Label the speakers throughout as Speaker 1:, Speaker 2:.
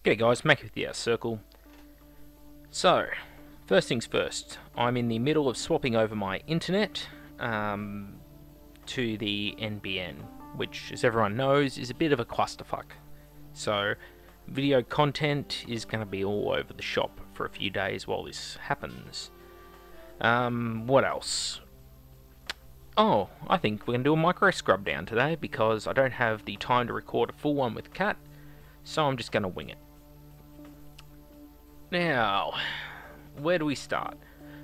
Speaker 1: G'day guys, Mac with the Outer Circle. So, first things first, I'm in the middle of swapping over my internet to the NBN, which, as everyone knows, is a bit of a clusterfuck. So, video content is going to be all over the shop for a few days while this happens. What else? Oh, I think we're going to do a micro scrub down today because I don't have the time to record a full one with Cat, so I'm just going to wing it. Now, where do we start?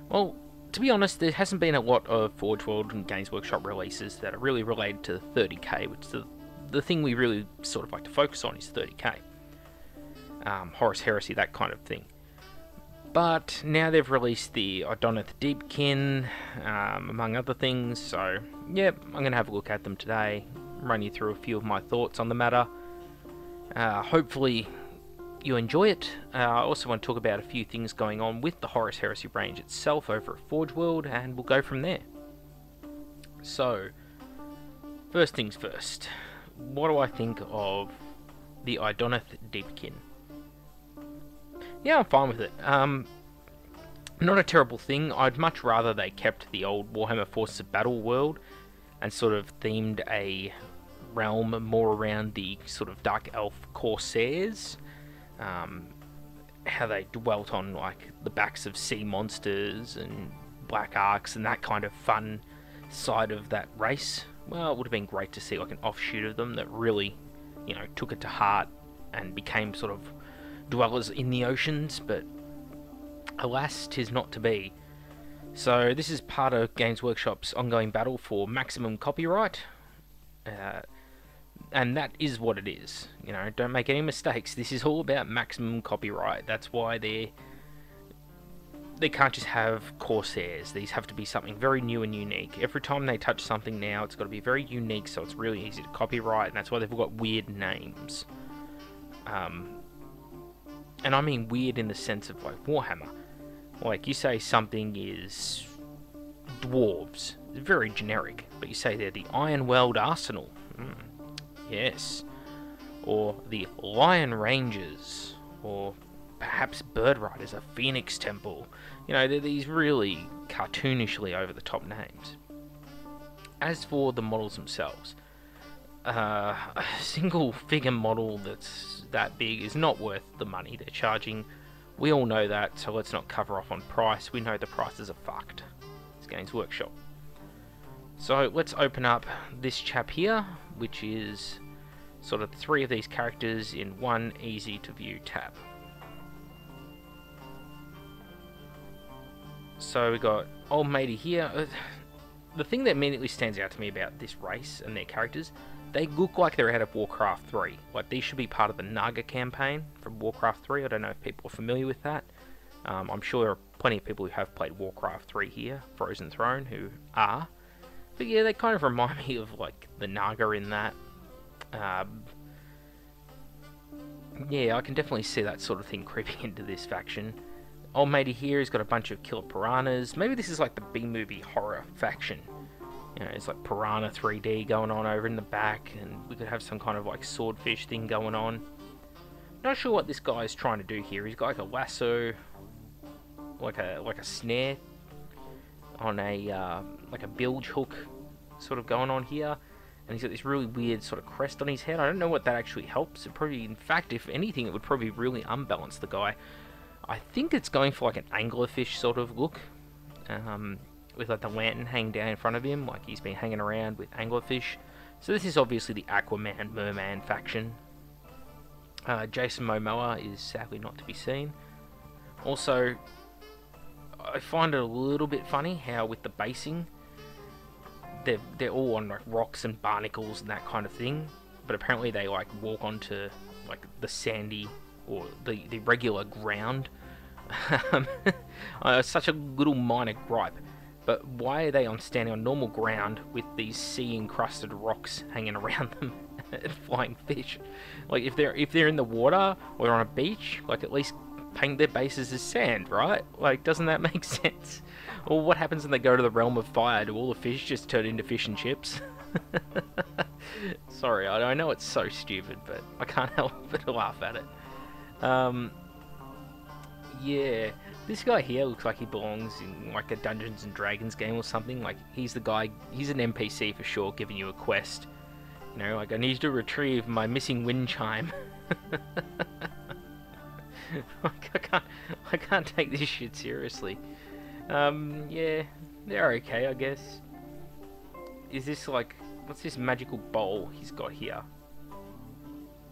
Speaker 1: Well, to be honest, there hasn't been a lot of Forge World and Games Workshop releases that are really related to 30k, which is the thing we really sort of like to focus on is 30k. Horus Heresy, that kind of thing. But now they've released the Idoneth Deepkin, among other things, so yep, I'm going to have a look at them today, run you through a few of my thoughts on the matter. Hopefully you enjoy it. I also want to talk about a few things going on with the Horus Heresy range itself over at Forge World, and we'll go from there. So, first things first, what do I think of the Idoneth Deepkin? Yeah, I'm fine with it. Not a terrible thing. I'd much rather they kept the old Warhammer Forces of Battle world and sort of themed a realm more around the sort of Dark Elf Corsairs. How they dwelt on like the backs of sea monsters and black arcs and that kind of fun side of that race. Well, it would have been great to see like an offshoot of them that really, you know, took it to heart and became sort of dwellers in the oceans, but alas, 'tis not to be. So this is part of Games Workshop's ongoing battle for maximum copyright. And that is what it is. You know, don't make any mistakes. This is all about maximum copyright. That's why they can't just have Corsairs. These have to be something very new and unique. Every time they touch something now, it's got to be very unique, so it's really easy to copyright, and that's why they've got weird names. And I mean weird in the sense of like Warhammer. Like, you say something is dwarves. It's very generic. But you say they're the Ironweld Arsenal. Yes. Or the Lion Rangers. Or perhaps Bird Riders, a Phoenix Temple. You know, they're these really cartoonishly over-the-top names. As for the models themselves, a single figure model that's that big is not worth the money they're charging. We all know that, so let's not cover off on price. We know the prices are fucked. It's Games Workshop. So let's open up this chap here, which is sort of 3 of these characters in one easy to view tab. So we got old matey here. The thing that immediately stands out to me about this race and their characters, they look like they're out of Warcraft 3. Like, these should be part of the Naga campaign from Warcraft 3. I don't know if people are familiar with that. I'm sure there are plenty of people who have played Warcraft 3 here, Frozen Throne, who are. But yeah, they kind of remind me of, like, the Naga in that. Yeah, I can definitely see that sort of thing creeping into this faction. Old matey here has got a bunch of killer piranhas. Maybe this is like the B-movie horror faction. You know, it's like Piranha 3D going on over in the back, and we could have some kind of like swordfish thing going on. Not sure what this guy is trying to do here. He's got like a lasso, like a snare on a like a bilge hook sort of going on here, and he's got this really weird sort of crest on his head. I don't know what that actually helps. It probably, in fact, if anything, it would probably really unbalance the guy. I think it's going for like an anglerfish sort of look. With like the lantern hanging down in front of him, like he's been hanging around with anglerfish. So this is obviously the Aquaman Merman faction. Jason Momoa is sadly not to be seen. Also, I find it a little bit funny how with the basing, they're all on like rocks and barnacles and that kind of thing, but apparently they like walk onto like the sandy or the regular ground. Such a little minor gripe. But why are they standing on normal ground with these sea-encrusted rocks hanging around them and flying fish? Like, if they're in the water or they're on a beach, like, at least paint their bases as sand, right? Like, doesn't that make sense? Or what happens when they go to the realm of fire? Do all the fish just turn into fish and chips? Sorry, I know it's so stupid, but I can't help but laugh at it. Um, yeah, this guy here looks like he belongs in like a Dungeons and Dragons game or something. Like he's the guy, he's an NPC for sure, giving you a quest. You know, like I need to retrieve my missing wind chime. I can't take this shit seriously. Yeah, they're okay, I guess. Is this like, what's this magical bowl he's got here?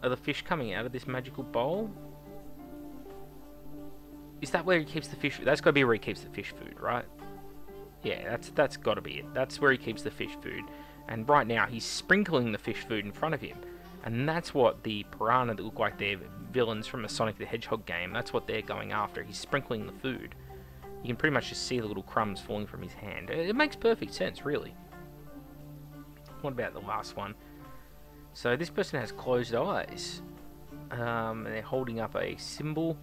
Speaker 1: Are the fish coming out of this magical bowl? Is that where he keeps the fish? That's got to be where he keeps the fish food, right? Yeah, that's got to be it. That's where he keeps the fish food. And right now, he's sprinkling the fish food in front of him. And that's what the piranha that look like they're villains from a Sonic the Hedgehog game, that's what they're going after. He's sprinkling the food. You can pretty much just see the little crumbs falling from his hand. It makes perfect sense, really. What about the last one? So this person has closed eyes. And they're holding up a symbol.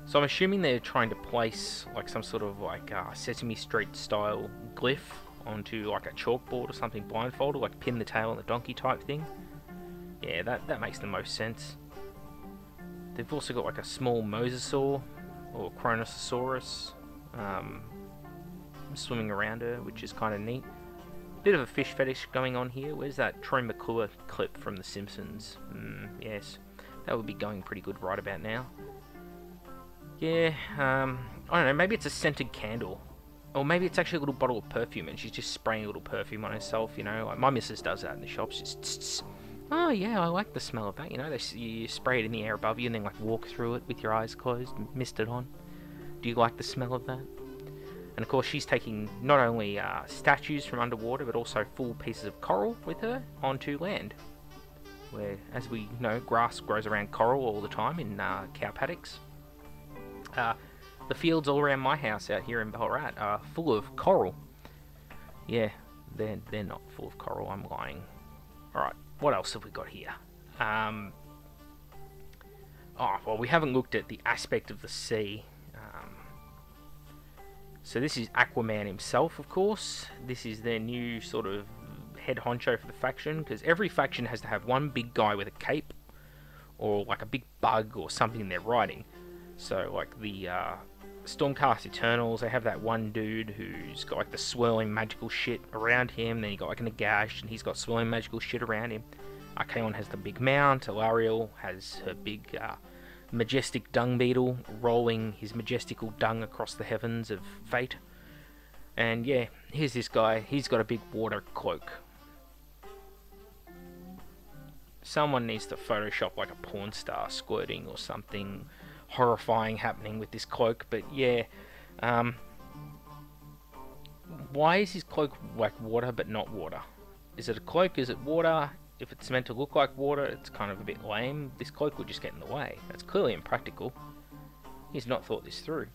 Speaker 1: So I'm assuming they're trying to place like some sort of like Sesame Street style glyph onto like a chalkboard or something blindfolded, like pin the tail on the donkey type thing. Yeah, that makes the most sense. They've also got like a small mosasaur or Kronosaurus swimming around her, which is kind of neat. Bit of a fish fetish going on here. Where's that Troy McClure clip from The Simpsons? Yes, that would be going pretty good right about now. Yeah, I don't know, maybe it's a scented candle. Or maybe it's actually a little bottle of perfume and she's just spraying a little perfume on herself, you know. Like my missus does that in the shops. Just, tss, tss. Oh yeah, I like the smell of that, you know. You spray it in the air above you and then like walk through it with your eyes closed and mist it on. Do you like the smell of that? And of course she's taking not only statues from underwater but also full pieces of coral with her onto land. Where, as we know, grass grows around coral all the time in cow paddocks. The fields all around my house out here in Ballarat are full of coral. Yeah, they're not full of coral, I'm lying. Alright, what else have we got here? Oh, well, we haven't looked at the aspect of the sea. So this is Aquaman himself, of course. This is their new sort of head honcho for the faction, because every faction has to have one big guy with a cape, or like a big bug or something they're riding. So, like the Stormcast Eternals, they have that one dude who's got like the swirling magical shit around him. Then you got like an Nagash, and he's got swirling magical shit around him. Archaon has the big mount. Alariel has her big majestic dung beetle rolling his majestical dung across the heavens of fate. And yeah, here's this guy. He's got a big water cloak. Someone needs to Photoshop like a porn star squirting or something horrifying happening with this cloak, but yeah, why is his cloak like water but not water? Is it a cloak? Is it water? If it's meant to look like water, it's kind of a bit lame. This cloak would just get in the way. That's clearly impractical. He's not thought this through.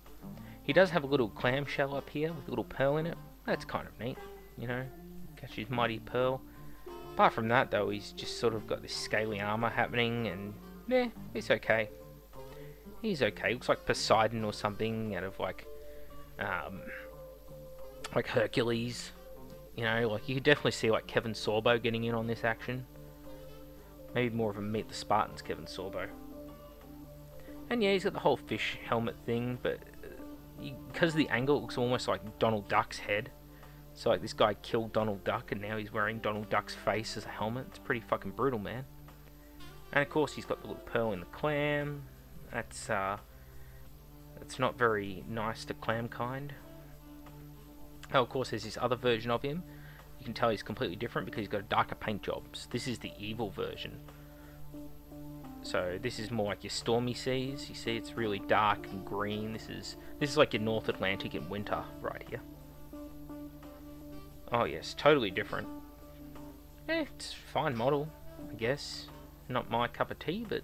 Speaker 1: He does have a little clamshell up here with a little pearl in it. That's kind of neat, you know, catch his mighty pearl. Apart from that though, he's just sort of got this scaly armor happening, and yeah, it's okay. He's okay. Looks like Poseidon or something out of like Hercules. You know, like you could definitely see like Kevin Sorbo getting in on this action. Maybe more of a Meet the Spartans Kevin Sorbo. And yeah, he's got the whole fish helmet thing, but because of the angle, it looks almost like Donald Duck's head. So like this guy killed Donald Duck and now he's wearing Donald Duck's face as a helmet. It's pretty fucking brutal, man. And of course he's got the little pearl in the clam. That's not very nice to clam kind. Oh, of course there's this other version of him. You can tell he's completely different because he's got a darker paint job. So this is the evil version. So this is more like your stormy seas. You see it's really dark and green. This is like your North Atlantic in winter right here. Oh yes, totally different. Eh, it's a fine model, I guess. Not my cup of tea, but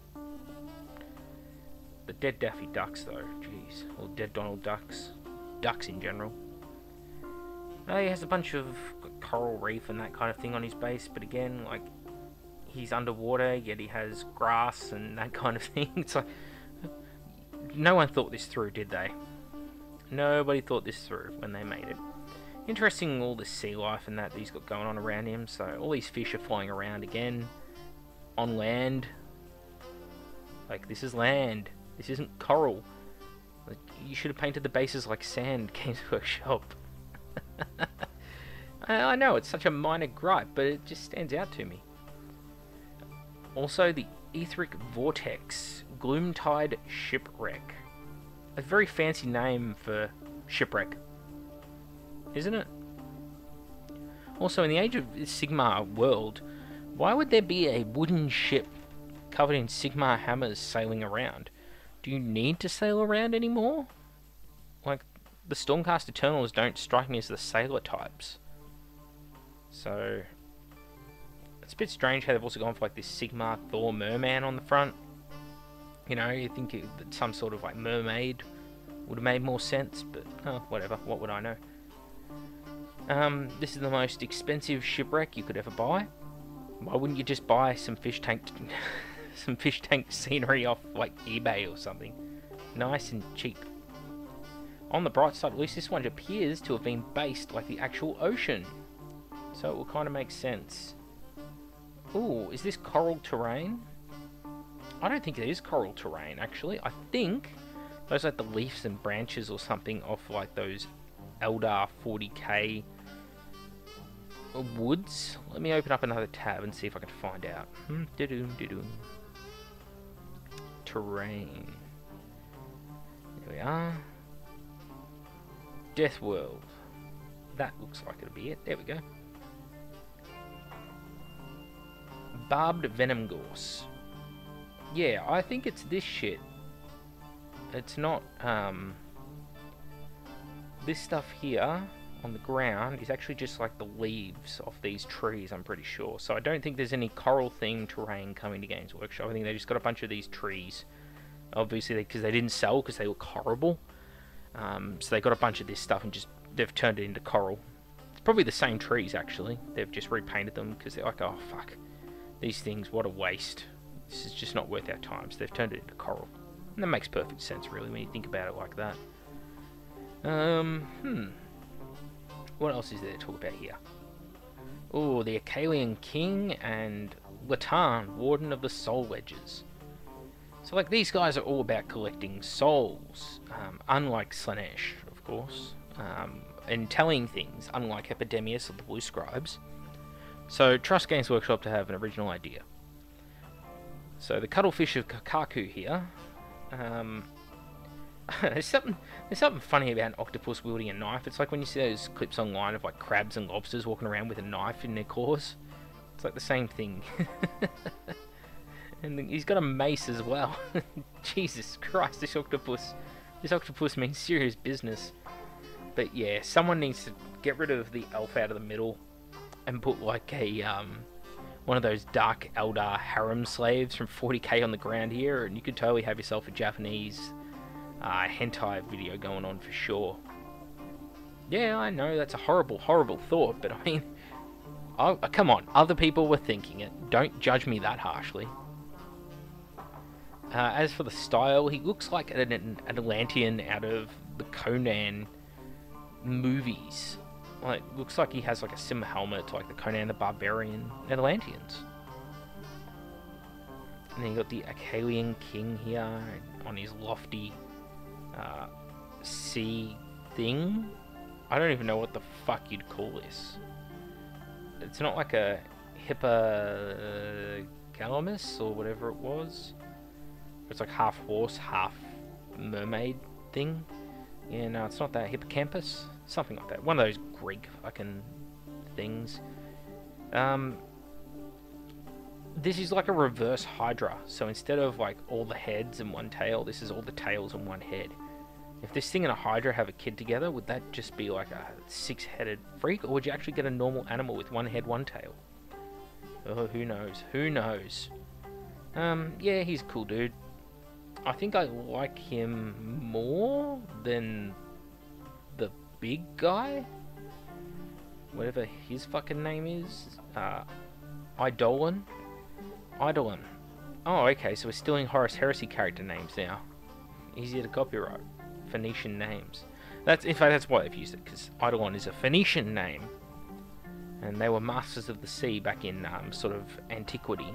Speaker 1: the dead Daffy Ducks though, jeez. Or dead Donald Ducks. Ducks in general. He has a bunch of coral reef and that kind of thing on his base, but again, like, he's underwater, yet he has grass and that kind of thing. It's like, no one thought this through, did they? Nobody thought this through when they made it. Interesting, all this sea life and that he's got going on around him. So all these fish are flying around again on land. Like, this is land. This isn't coral. Like, you should have painted the bases like sand, Games Workshop. I know, it's such a minor gripe, but it just stands out to me. Also, the Etheric Vortex Gloomtide Shipwreck. A very fancy name for shipwreck, isn't it? Also, in the Age of Sigmar world, why would there be a wooden ship covered in Sigmar hammers sailing around? Do you need to sail around anymore? Like, the Stormcast Eternals don't strike me as the sailor types. So, it's a bit strange how they've also gone for like this Sigmar Thor merman on the front. You know, you think that some sort of like mermaid would have made more sense, but whatever, what would I know? This is the most expensive shipwreck you could ever buy. Why wouldn't you just buy some fish tank scenery off like eBay or something? Nice and cheap. On the bright side, at least this one appears to have been based like the actual ocean, so it will kind of make sense. Ooh, is this coral terrain? I don't think it is coral terrain, actually. I think those are like the leaves and branches or something off like those Eldar 40k woods. Let me open up another tab and see if I can find out. Terrain. There we are. Death World. That looks like it'll be it. There we go. Barbed Venom Gorse. Yeah, I think it's this shit. It's not, this stuff here on the ground is actually just like the leaves off these trees, I'm pretty sure. So I don't think there's any coral-themed terrain coming to Games Workshop. I think they just got a bunch of these trees. Obviously, because they didn't sell because they look horrible. So they got a bunch of this stuff and just, they've turned it into coral. It's probably the same trees, actually. They've just repainted them because they're like, oh, fuck. These things, what a waste. This is just not worth our time. So they've turned it into coral. And that makes perfect sense, really, when you think about it like that. What else is there to talk about here? Oh, the Akalian King and Latan, Warden of the Soul Wedges. So, like, these guys are all about collecting souls, unlike Slanesh, of course, and telling things, unlike Epidemius of the Blue Scribes. So, trust Games Workshop to have an original idea. So, the Cuttlefish of Kakaku here. There's something funny about an octopus wielding a knife. It's like when you see those clips online of like crabs and lobsters walking around with a knife in their claws. It's like the same thing. And he's got a mace as well. Jesus Christ, this octopus means serious business. But yeah, someone needs to get rid of the elf out of the middle and put like a one of those dark Eldar harem slaves from 40k on the ground here, and you could totally have yourself a Japanese hentai video going on for sure. Yeah, I know that's a horrible, horrible thought, but I mean, come on, other people were thinking it. Don't judge me that harshly. As for the style, he looks like an Atlantean out of the Conan movies. Like, looks like he has like a similar helmet to like the Conan the Barbarian Atlanteans. And then you got the Akalian King here on his lofty sea thing. I don't even know what the fuck you'd call this. It's not like a Hippogalamus or whatever it was. It's like half horse, half mermaid thing. Yeah, no, it's not that. Hippocampus? Something like that. One of those Greek fucking things. This is like a reverse Hydra. So instead of like all the heads and one tail, this is all the tails and one head. If this thing and a Hydra have a kid together, would that just be like a 6-headed freak? Or would you actually get a normal animal with one head, one tail? Oh, who knows? Who knows? Yeah, he's a cool dude. I think I like him more than the big guy. Whatever his fucking name is. Eidolon. Eidolon. Oh, okay, so we're stealing Horus Heresy character names now. Easier to copyright. Phoenician names. In fact, that's why they've used it, because Eidolon is a Phoenician name. And they were masters of the sea back in sort of antiquity.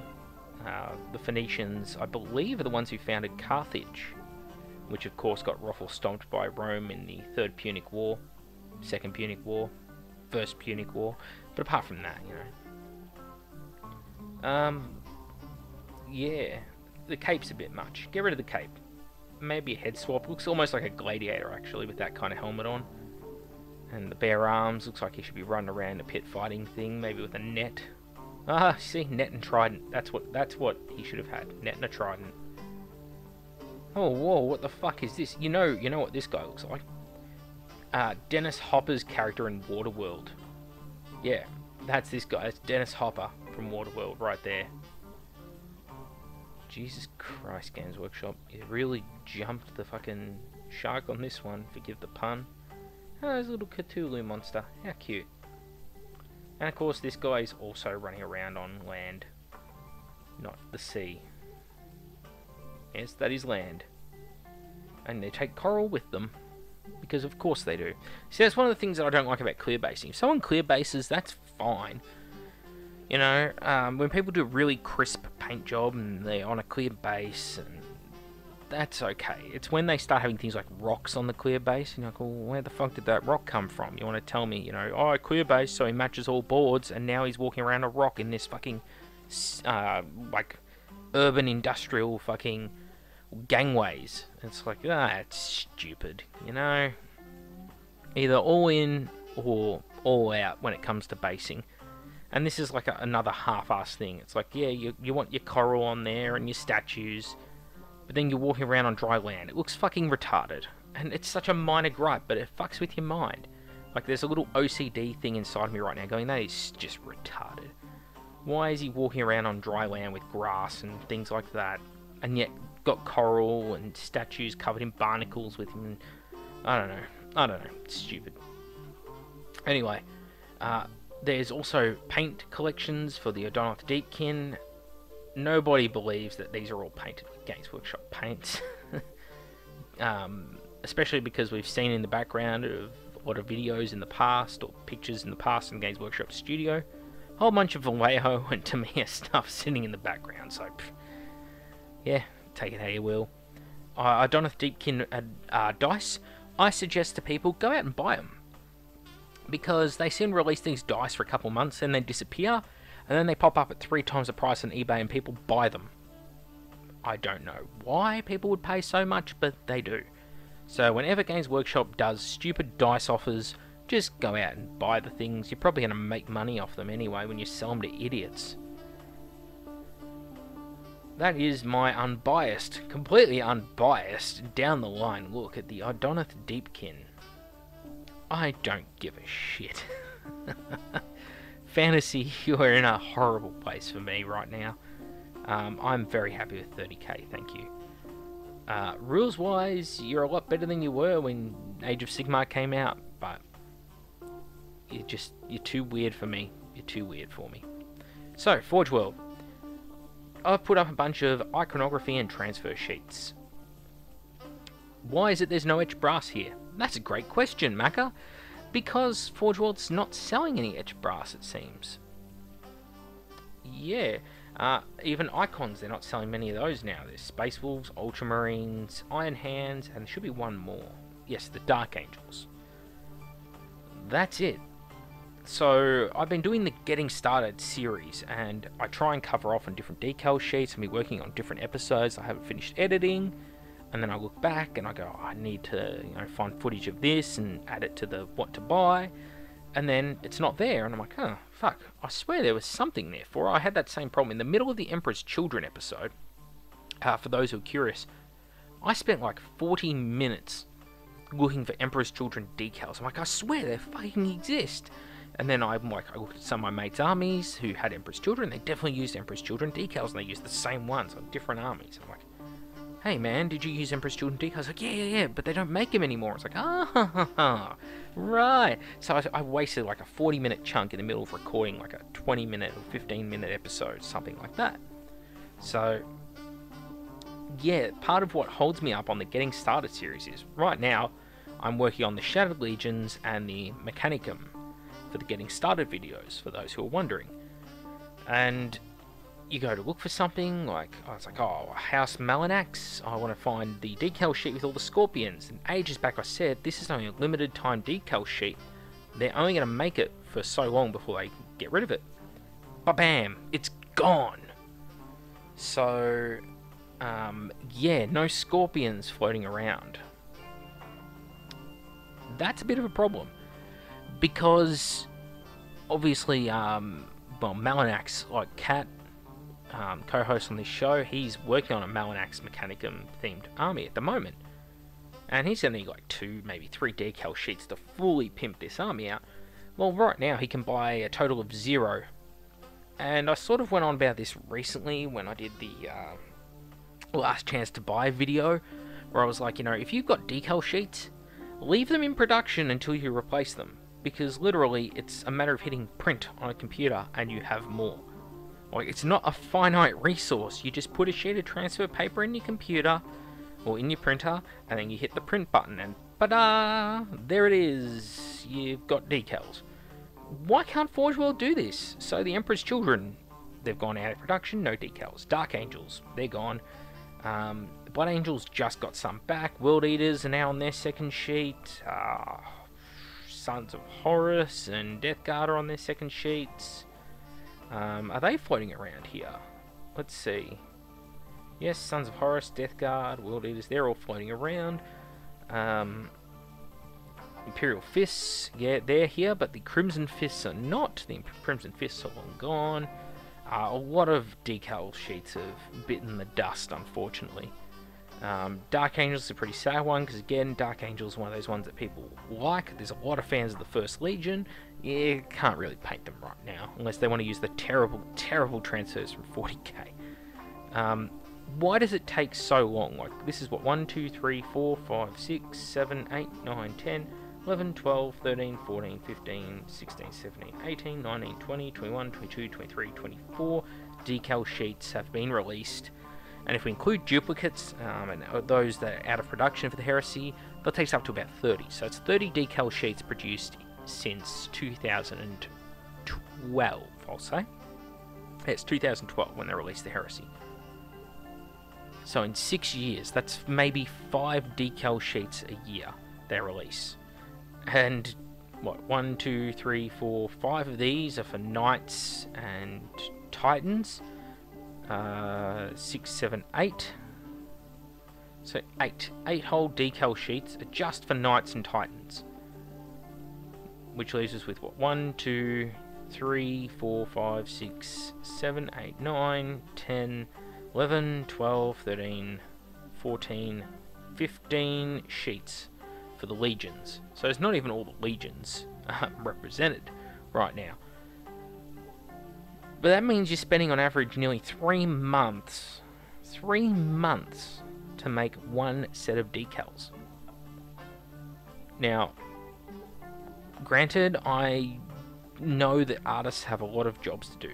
Speaker 1: The Phoenicians, I believe, are the ones who founded Carthage. which of course got ruffle stomped by Rome in the Third Punic War, Second Punic War, First Punic War. But apart from that, yeah, the cape's a bit much. Get rid of the cape. Maybe a head swap. Looks almost like a gladiator, actually, with that kind of helmet on. And the bare arms. Looks like he should be running around a pit fighting thing, maybe with a net. Ah, see, net and trident. That's what he should have had. Net and a trident. Oh, whoa, what the fuck is this? You know what this guy looks like. Dennis Hopper's character in Waterworld. Yeah, that's this guy. It's Dennis Hopper from Waterworld right there. Jesus Christ, Games Workshop. You really jumped the fucking shark on this one, forgive the pun. Oh, there's a little Cthulhu monster. How cute. And of course, this guy is also running around on land, not the sea. Yes, that is land. And they take coral with them, because of course they do. See, that's one of the things that I don't like about clear basing. If someone clear bases, that's fine. You know, when people do a really crisp paint job and they're on a clear base, and that's okay. It's when they start having things like rocks on the clear base, and you're like, well, where the fuck did that rock come from? You want to tell me, oh, clear base, so he matches all boards, and now he's walking around a rock in this fucking, like, urban industrial fucking gangways. It's like, it's stupid, Either all in or all out when it comes to basing. And this is like another half-assed thing. It's like, yeah, you want your coral on there and your statues, but then you're walking around on dry land. It looks fucking retarded. And it's such a minor gripe, but it fucks with your mind. Like, there's a little OCD thing inside of me right now going, that is just retarded. Why is he walking around on dry land with grass and things like that, and yet got coral and statues covered in barnacles with him? I don't know. It's stupid. Anyway, there's also paint collections for the Adonath Deepkin. Nobody believes that these are all painted with Games Workshop paints. Especially because we've seen in the background of a lot of videos in the past, or pictures in the past in Games Workshop studio, a whole bunch of Vallejo and Tamiya stuff sitting in the background, so yeah, take it how you will. Adonath Deepkin dice, I suggest to people, go out and buy them. Because they seem to release these dice for a couple months and then disappear, and then they pop up at 3 times the price on eBay and people buy them. I don't know why people would pay so much, but they do. So whenever Games Workshop does stupid dice offers, just go out and buy the things. You're probably going to make money off them anyway when you sell them to idiots. That is my unbiased, completely unbiased, down the line look at the Adonath Deepkin. I don't give a shit. Fantasy, you are in a horrible place for me right now. I'm very happy with 30k, thank you. Rules-wise, you're a lot better than you were when Age of Sigmar came out, but you're too weird for me. You're too weird for me. So, Forge World. I've put up a bunch of iconography and transfer sheets. Why is it there's no etched brass here? That's a great question, Macca. Because Forge World's not selling any etched brass, it seems. Yeah, even icons, they're not selling many of those now. There's Space Wolves, Ultramarines, Iron Hands, and there should be one more. Yes, the Dark Angels. That's it. So, I've been doing the Getting Started series, and I try and cover off on different decal sheets and be working on different episodes I haven't finished editing. And then I look back and I go, oh, I need to find footage of this and add it to the what to buy. And then it's not there. And I'm like, oh, fuck. I swear there was something there for it. I had that same problem. In the middle of the Emperor's Children episode, for those who are curious, I spent like 40 minutes looking for Emperor's Children decals. I'm like, I swear they fucking exist. And then I looked at some of my mates' armies who had Emperor's Children. They definitely used Emperor's Children decals, and they used the same ones on different armies. I'm like, hey man, did you use Emperor's Children decals? I was like, yeah, but they don't make them anymore. It's like, right. So I wasted like a 40-minute chunk in the middle of recording like a 20-minute or 15-minute episode, something like that. So, yeah, part of what holds me up on the Getting Started series is, right now, I'm working on the Shattered Legions and the Mechanicum for the Getting Started videos, for those who are wondering. And you go to look for something, like, I was like, oh, House Malanax, I want to find the decal sheet with all the scorpions. And ages back I said, this is only a limited time decal sheet. They're only going to make it for so long before they get rid of it. But bam, it's gone. So, yeah, no scorpions floating around. That's a bit of a problem. Because, obviously, well, Malanax, like Cat, co-host on this show, he's working on a Malanax Mechanicum themed army at the moment, and he's gonna need like 2, maybe 3 decal sheets to fully pimp this army out. Well, right now he can buy a total of 0, and I sort of went on about this recently when I did the last chance to buy video, where I was like, you know, if you've got decal sheets, leave them in production until you replace them, because literally it's a matter of hitting print on a computer and you have more. Like, it's not a finite resource. You just put a sheet of transfer paper in your computer or in your printer, and then you hit the print button, and ta-da! There it is. You've got decals. Why can't Forge World do this? So the Emperor's Children, they've gone out of production, no decals. Dark Angels, they're gone. Blood Angels just got some back. World Eaters are now on their second sheet. Sons of Horus and Death Guard are on their second sheets. Are they floating around here? Let's see. Yes, Sons of Horus, Death Guard, World Eaters, they're all floating around. Imperial Fists, yeah, they're here, but the Crimson Fists are not. The Crimson Fists are long gone. A lot of decal sheets have bitten the dust, unfortunately. Dark Angels is a pretty sad one, because again, Dark Angels is one of those ones that people like. There's a lot of fans of the First Legion. You can't really paint them right now, unless they want to use the terrible, terrible transfers from 40k. Why does it take so long? Like, this is what, 1, 2, 3, 4, 5, 6, 7, 8, 9, 10, 11, 12, 13, 14, 15, 16, 17, 18, 19, 20, 21, 22, 23, 24 decal sheets have been released. And if we include duplicates, and those that are out of production for the Heresy, that takes up to about 30. So it's 30 decal sheets produced since 2012, I'll say. It's 2012 when they released the Heresy. So in 6 years, that's maybe 5 decal sheets a year they release. And what, 1, 2, 3, 4, 5 of these are for Knights and Titans. 6, 7, 8. So 8 whole decal sheets are just for Knights and Titans. Which leaves us with what? 1, 2, 3, 4, 5, 6, 7, 8, 9, 10, 11, 12, 13, 14, 15 sheets for the Legions. So it's not even all the Legions represented right now. But that means you're spending on average nearly 3 months. 3 months to make one set of decals. Now, granted, I know that artists have a lot of jobs to do.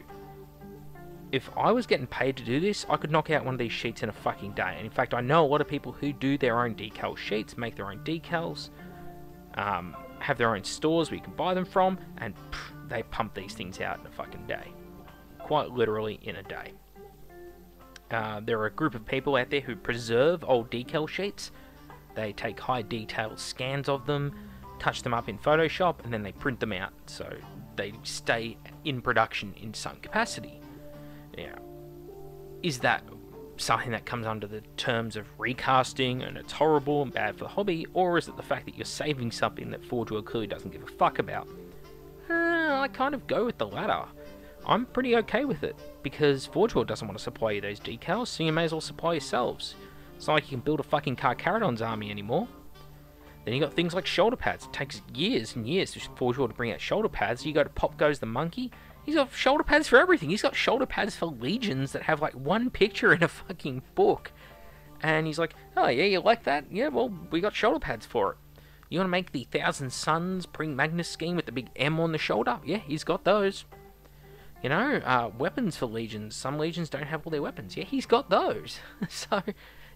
Speaker 1: If I was getting paid to do this, I could knock out one of these sheets in a fucking day. And in fact, I know a lot of people who do their own decal sheets, make their own decals, have their own stores where you can buy them from, and they pump these things out in a fucking day. Quite literally in a day. There are a group of people out there who preserve old decal sheets. They take high detail scans of them, touch them up in Photoshop, and then they print them out so they stay in production in some capacity. Now, is that something that comes under the terms of recasting and it's horrible and bad for the hobby, or is it the fact that you're saving something that Forge World clearly doesn't give a fuck about? I kind of go with the latter. I'm pretty okay with it, because Forge World doesn't want to supply you those decals, so you may as well supply yourselves. It's not like you can build a fucking Carcharodon's army anymore. Then you got things like shoulder pads. It takes years and years for Forge World to bring out shoulder pads. You go to Pop Goes the Monkey, he's got shoulder pads for everything. He's got shoulder pads for Legions that have like one picture in a fucking book. And he's like, oh yeah, you like that? Yeah, well, we got shoulder pads for it. You want to make the Thousand Suns Bring Magnus scheme with the big M on the shoulder? Yeah, he's got those. You know, weapons for Legions. Some Legions don't have all their weapons. Yeah, he's got those. So,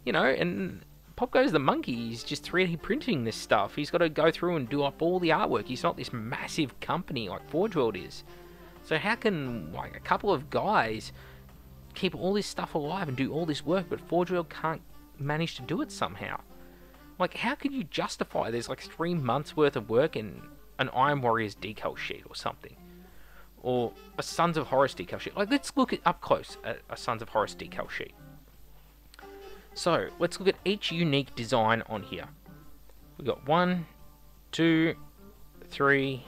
Speaker 1: you know, and Pop Goes the Monkey, he's just 3D printing this stuff. He's got to go through and do up all the artwork. He's not this massive company like Forge World is. So how can, like, a couple of guys keep all this stuff alive and do all this work, but Forge World can't manage to do it somehow. Like, how could you justify there's like 3 months worth of work in an Iron Warriors decal sheet or something? Or a Sons of Horus decal sheet? Like, let's look at up close at a Sons of Horus decal sheet. So, let's look at each unique design on here. We've got 1, 2, 3,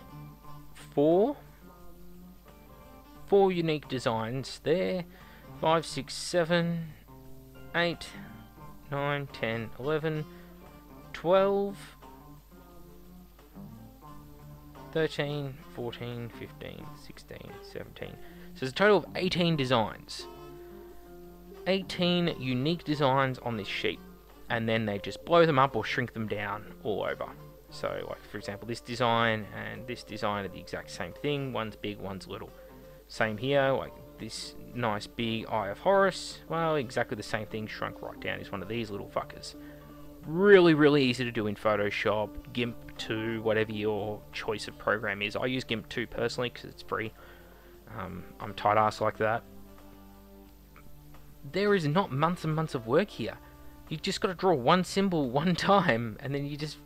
Speaker 1: 4. 4 unique designs there. 5, 6, 7, 8, 9, 10, 11, 12, 13, 14, 15, 16, 17. So there's a total of 18 designs. 18 unique designs on this sheet. And then they just blow them up or shrink them down all over. So, like, for example, this design and this design are the exact same thing. One's big, one's little. Same here, like this nice big Eye of Horus. Well, exactly the same thing, shrunk right down. Is one of these little fuckers. Really, really easy to do in Photoshop, GIMP 2, whatever your choice of program is. I use GIMP 2 personally because it's free. I'm tight ass like that. There is not months and months of work here. You've just got to draw one symbol one time, and then you just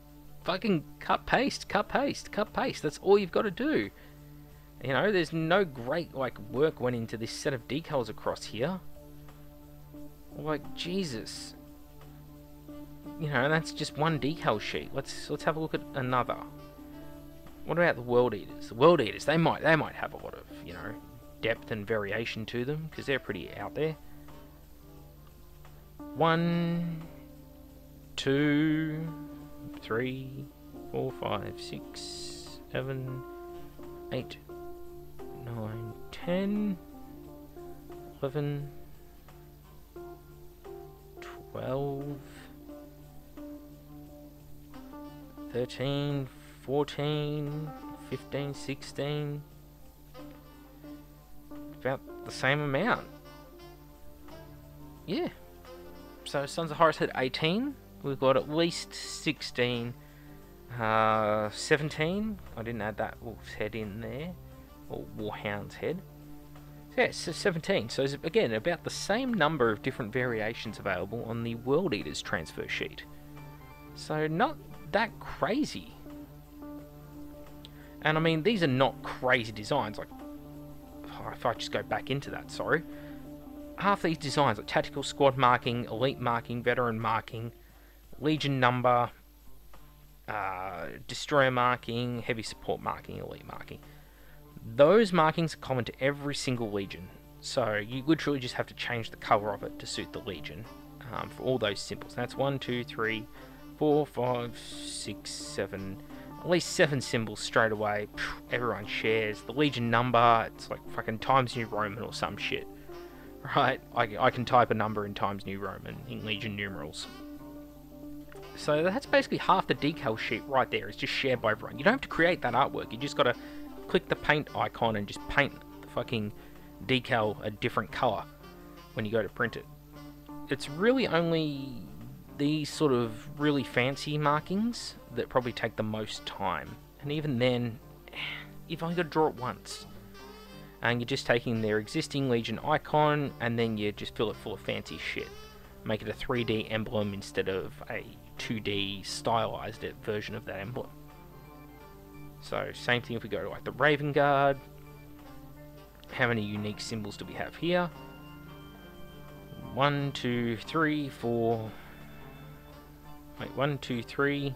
Speaker 1: fucking cut, paste, cut, paste, cut, paste. That's all you've got to do. You know, there's no great, like, work went into this set of decals across here. Like, Jesus. You know, that's just one decal sheet. Let's have a look at another. What about the World Eaters? The World Eaters, they might have a lot of, you know, depth and variation to them, because they're pretty out there. 1, 2, 3, 4, 5, 6, 7, 8, 9, 10, 11, 12, 13, 14, 15, 16. About the same amount. Yeah. So Sons of Horus had 18. We've got at least 16. 17. I didn't add that wolf's head in there. Or warhound's head. So yeah, so 17. So there's, again, about the same number of different variations available on the World Eaters transfer sheet. So not that crazy. And I mean, these are not crazy designs. Like, if I just go back into that, sorry. Half these designs, like tactical squad marking, elite marking, veteran marking, legion number, destroyer marking, heavy support marking, elite marking. Those markings are common to every single legion. So you literally just have to change the color of it to suit the legion for all those symbols. And that's 1, 2, 3, 4, 5, 6, 7, at least 7 symbols straight away. Everyone shares. The legion number, it's like fucking Times New Roman or some shit. Right, I can type a number in Times New Roman in Legion numerals. So that's basically half the decal sheet right there. It's just shared by everyone. You don't have to create that artwork. You just got to click the paint icon and just paint the fucking decal a different color when you go to print it. It's really only these sort of really fancy markings that probably take the most time. And even then, you've only got to draw it once. And you're just taking their existing Legion icon, and then you just fill it full of fancy shit. Make it a 3D emblem instead of a 2D stylized version of that emblem. So, same thing if we go to like the Raven Guard. How many unique symbols do we have here? 1, 2, 3, 4... Wait, 1, 2, 3...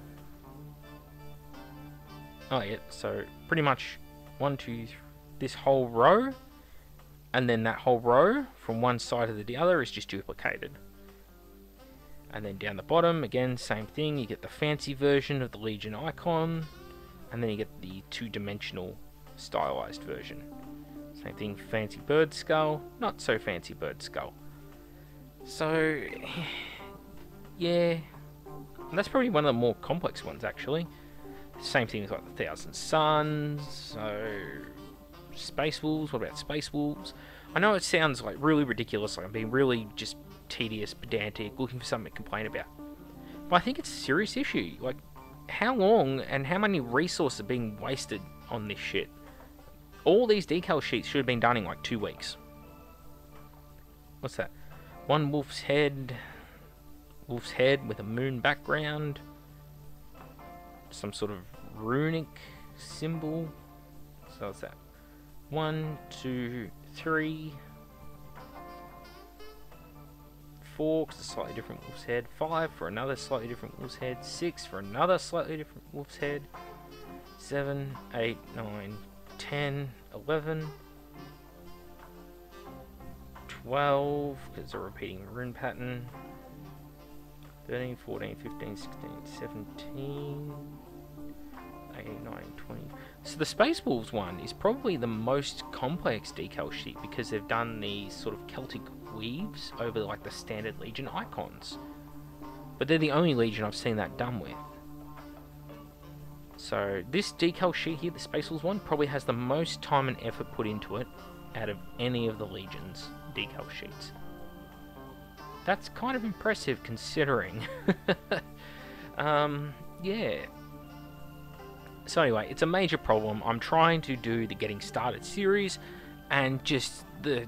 Speaker 1: Oh yeah, so pretty much 1, 2, 3... this whole row, and then that whole row from one side to the other is just duplicated. And then down the bottom, again, same thing, you get the fancy version of the Legion icon, and then you get the 2-dimensional stylized version. Same thing, fancy bird skull, not so fancy bird skull. So, yeah, and that's probably one of the more complex ones actually. Same thing with like the Thousand Suns, so... Space Wolves, what about Space Wolves? I know it sounds like really ridiculous, like I'm being really just tedious, pedantic, looking for something to complain about. But I think it's a serious issue. Like, how long and how many resources are being wasted on this shit? All these decal sheets should have been done in like 2 weeks. What's that? One wolf's head with a moon background. Some sort of runic symbol. So what's that? 1, 2, 3, 4, because it's a slightly different wolf's head. 5 for another slightly different wolf's head. 6 for another slightly different wolf's head. 7, 8, 9, 10, 11, 12, because it's a repeating rune pattern. 13, 14, 15, 16, 17, 18, 19, 20. So the Space Wolves one is probably the most complex decal sheet because they've done these sort of Celtic weaves over like the standard Legion icons. But they're the only Legion I've seen that done with. So this decal sheet here, the Space Wolves one, probably has the most time and effort put into it out of any of the Legion's decal sheets. That's kind of impressive considering. Yeah. So anyway, it's a major problem. I'm trying to do the Getting Started series, and just the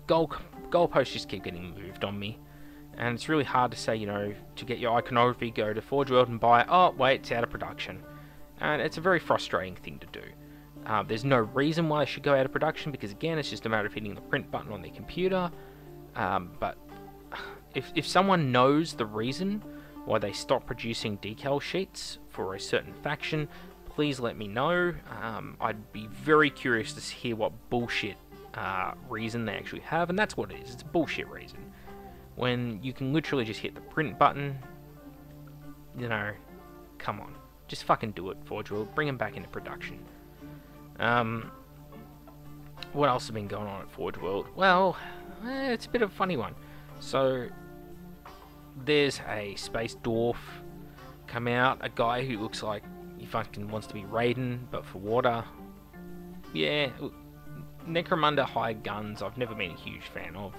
Speaker 1: goalposts just keep getting moved on me. And it's really hard to say, you know, to get your iconography, go to Forge World and buy it. Oh, wait, it's out of production. And it's a very frustrating thing to do. There's no reason why it should go out of production, because again, it's just a matter of hitting the print button on their computer. But if someone knows the reason why they stopped producing decal sheets for a certain faction, please let me know. I'd be very curious to hear what bullshit reason they actually have, and that's what it is. It's a bullshit reason. When you can literally just hit the print button, you know, come on. Just fucking do it, Forge World. Bring them back into production. What else has been going on at Forge World? Well, it's a bit of a funny one. So, there's a space dwarf come out, a guy who looks like he fucking wants to be Raiden, but for water. Yeah, Necromunda hired guns, I've never been a huge fan of.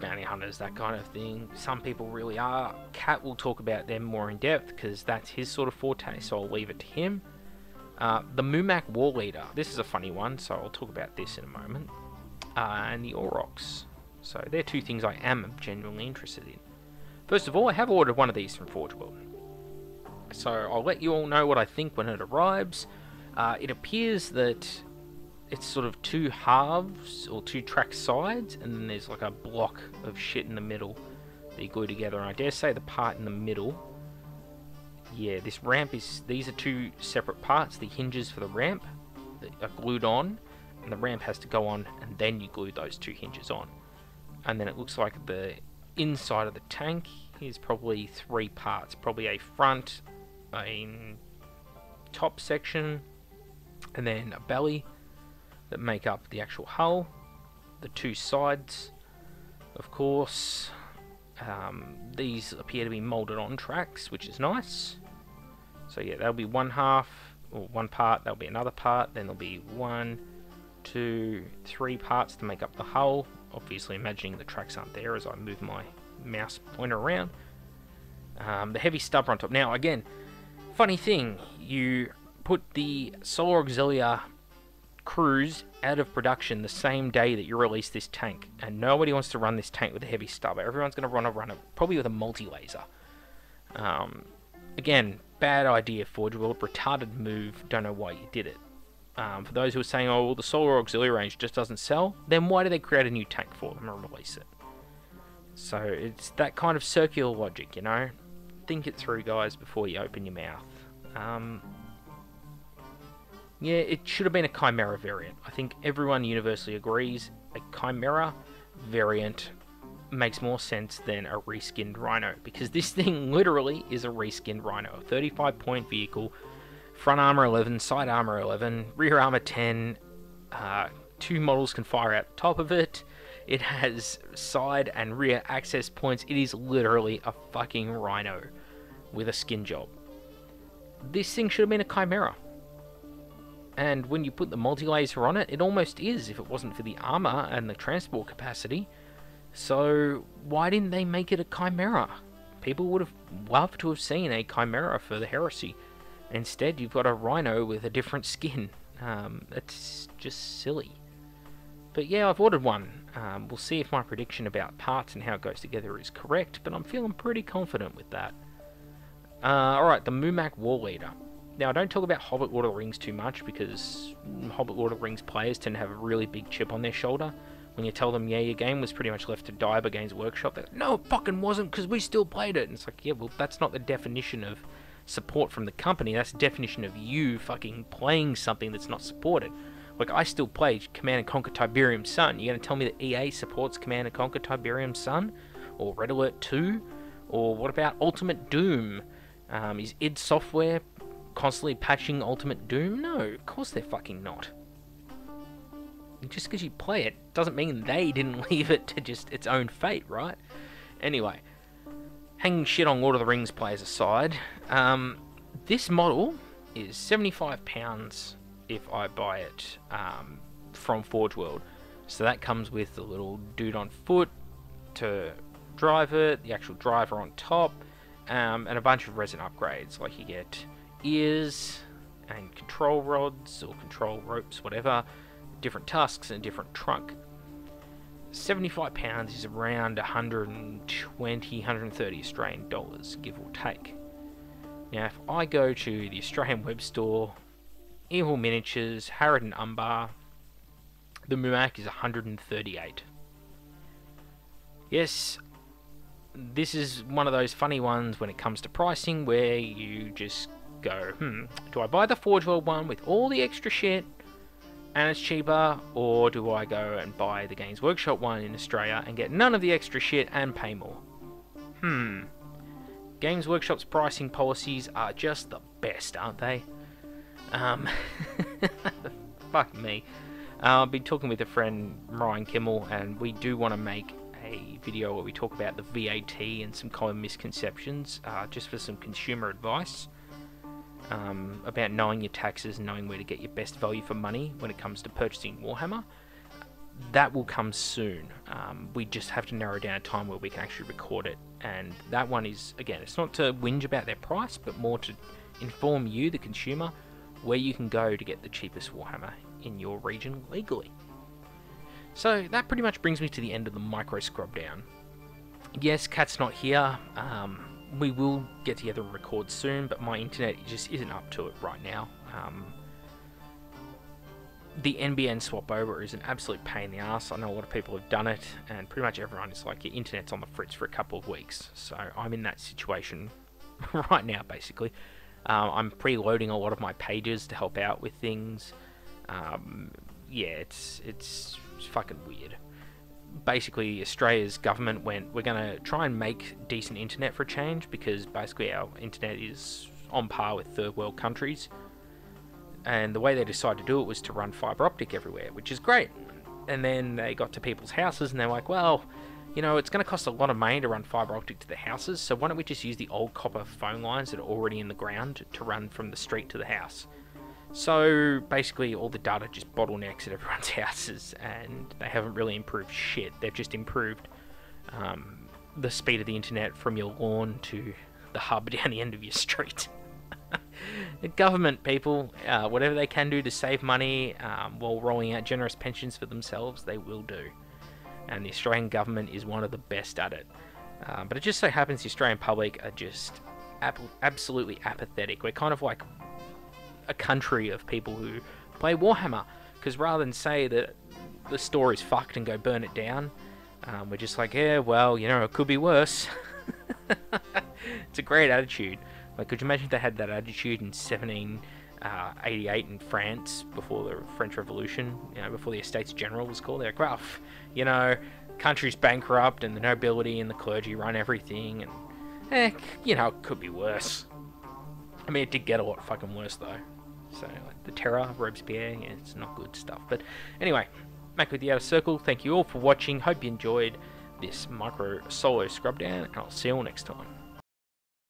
Speaker 1: Bounty hunters, that kind of thing. Some people really are. Cat will talk about them more in depth, because that's his sort of forte, so I'll leave it to him. The Mumak War Leader, this is a funny one, so I'll talk about this in a moment. And the Aurochs. So they're two things I am genuinely interested in. First of all, I have ordered one of these from Forge World. So I'll let you all know what I think when it arrives. It appears that it's sort of two halves, or two track sides, and then there's like a block of shit in the middle that you glue together. And I dare say the part in the middle, yeah, this ramp is, these are two separate parts. The hinges for the ramp are glued on, and the ramp has to go on, and then you glue those two hinges on. And then it looks like the inside of the tank is probably three parts. Probably a front, a top section, and then a belly that make up the actual hull. The two sides, of course. These appear to be molded on tracks, which is nice. So yeah, that'll be one half, or one part, that'll be another part, then there'll be 1, 2, 3 parts to make up the hull. Obviously imagining the tracks aren't there as I move my mouse pointer around. The heavy stubber on top. Now again, funny thing, you put the Solar Auxilia Cruise out of production the same day that you release this tank, and nobody wants to run this tank with a heavy stubber. Everyone's going to run it probably with a multi-laser. Again, bad idea, Forge World, retarded move, don't know why you did it. For those who are saying, oh, well, the Solar Auxilia range just doesn't sell, then why do they create a new tank for them and release it? So it's that kind of circular logic, you know? Think it through, guys, before you open your mouth. Yeah, it should have been a Chimera variant. I think everyone universally agrees a Chimera variant makes more sense than a reskinned Rhino, because this thing literally is a reskinned Rhino. A 35-point vehicle, front armor 11, side armor 11, rear armor 10, 2 models can fire out the top of it. It has side and rear access points. It is literally a fucking Rhino with a skin job. This thing should have been a Chimera. And when you put the multi-laser on it, it almost is, if it wasn't for the armor and the transport capacity. So why didn't they make it a Chimera? People would have loved to have seen a Chimera for the Heresy. Instead, you've got a Rhino with a different skin. It's just silly. But yeah, I've ordered one. We'll see if my prediction about parts and how it goes together is correct, but I'm feeling pretty confident with that. Alright, the Mumak War Eater. Now, I don't talk about Hobbit Lord of the Rings too much, because Hobbit Lord of the Rings players tend to have a really big chip on their shoulder. When you tell them, yeah, your game was pretty much left to die by Games Workshop, they're like, no, it fucking wasn't, because we still played it. And it's like, yeah, well, that's not the definition of support from the company, that's the definition of you fucking playing something that's not supported. Like, I still play Command & Conquer Tiberium Sun. You're going to tell me that EA supports Command & Conquer Tiberium Sun? Or Red Alert 2? Or what about Ultimate Doom? Is id Software constantly patching Ultimate Doom? No, of course they're fucking not. Just because you play it doesn't mean they didn't leave it to just its own fate, right? Anyway, hanging shit on Lord of the Rings players aside, this model is £75 if I buy it from Forge World. So that comes with the little dude on foot to drive it, the actual driver on top, and a bunch of resin upgrades, like you get ears and control rods or control ropes, whatever, different tusks and a different trunk. £75 is around 120, 130 Australian dollars, give or take. Now, if I go to the Australian web store, Evil Miniatures, Harrod and Umbar, the Mumak is 138. Yes, this is one of those funny ones when it comes to pricing where you just go, do I buy the Forge World one with all the extra shit and it's cheaper, or do I go and buy the Games Workshop one in Australia and get none of the extra shit and pay more? Games Workshop's pricing policies are just the best, aren't they? Fuck me. I've been talking with a friend, Ryan Kimmel, and we do want to make a video where we talk about the VAT and some common misconceptions, just for some consumer advice. About knowing your taxes and knowing where to get your best value for money when it comes to purchasing Warhammer. That will come soon. We just have to narrow down a time where we can actually record it, and that one is, again, it's not to whinge about their price, but more to inform you, the consumer, where you can go to get the cheapest Warhammer in your region legally. So that pretty much brings me to the end of the micro Scrubdown. Yes, Kat's not here. We will get together and record soon, but my internet just isn't up to it right now. The NBN swap over is an absolute pain in the ass. I know a lot of people have done it, and pretty much everyone is like, your internet's on the fritz for a couple of weeks. So I'm in that situation right now, basically. I'm preloading a lot of my pages to help out with things. Yeah, it's fucking weird. Basically, Australia's government went, we're going to try and make decent internet for a change, because basically our internet is on par with third world countries. And the way they decided to do it was to run fibre optic everywhere, which is great. And then they got to people's houses and they're like, well, you know, it's going to cost a lot of money to run fibre optic to the houses, so why don't we just use the old copper phone lines that are already in the ground to run from the street to the house? So basically all the data just bottlenecks at everyone's houses, and they haven't really improved shit. They've just improved the speed of the internet from your lawn to the hub down the end of your street. The government, people, whatever they can do to save money while rolling out generous pensions for themselves, they will do. And the Australian government is one of the best at it. But it just so happens the Australian public are just absolutely apathetic. We're kind of like a country of people who play Warhammer, because rather than say that the store is fucked and go burn it down, we're just like, yeah, well, you know, it could be worse. It's a great attitude. Like, could you imagine if they had that attitude in 1788 in France, before the French Revolution, you know, before the Estates General was called? They're like, well, you know, country's bankrupt and the nobility and the clergy run everything, and you know, it could be worse. I mean, it did get a lot fucking worse though. So, like, the Terror, Robespierre, yeah, it's not good stuff. But anyway, back with the Outer Circle. Thank you all for watching. Hope you enjoyed this micro solo Scrubdown, and I'll see you all next time.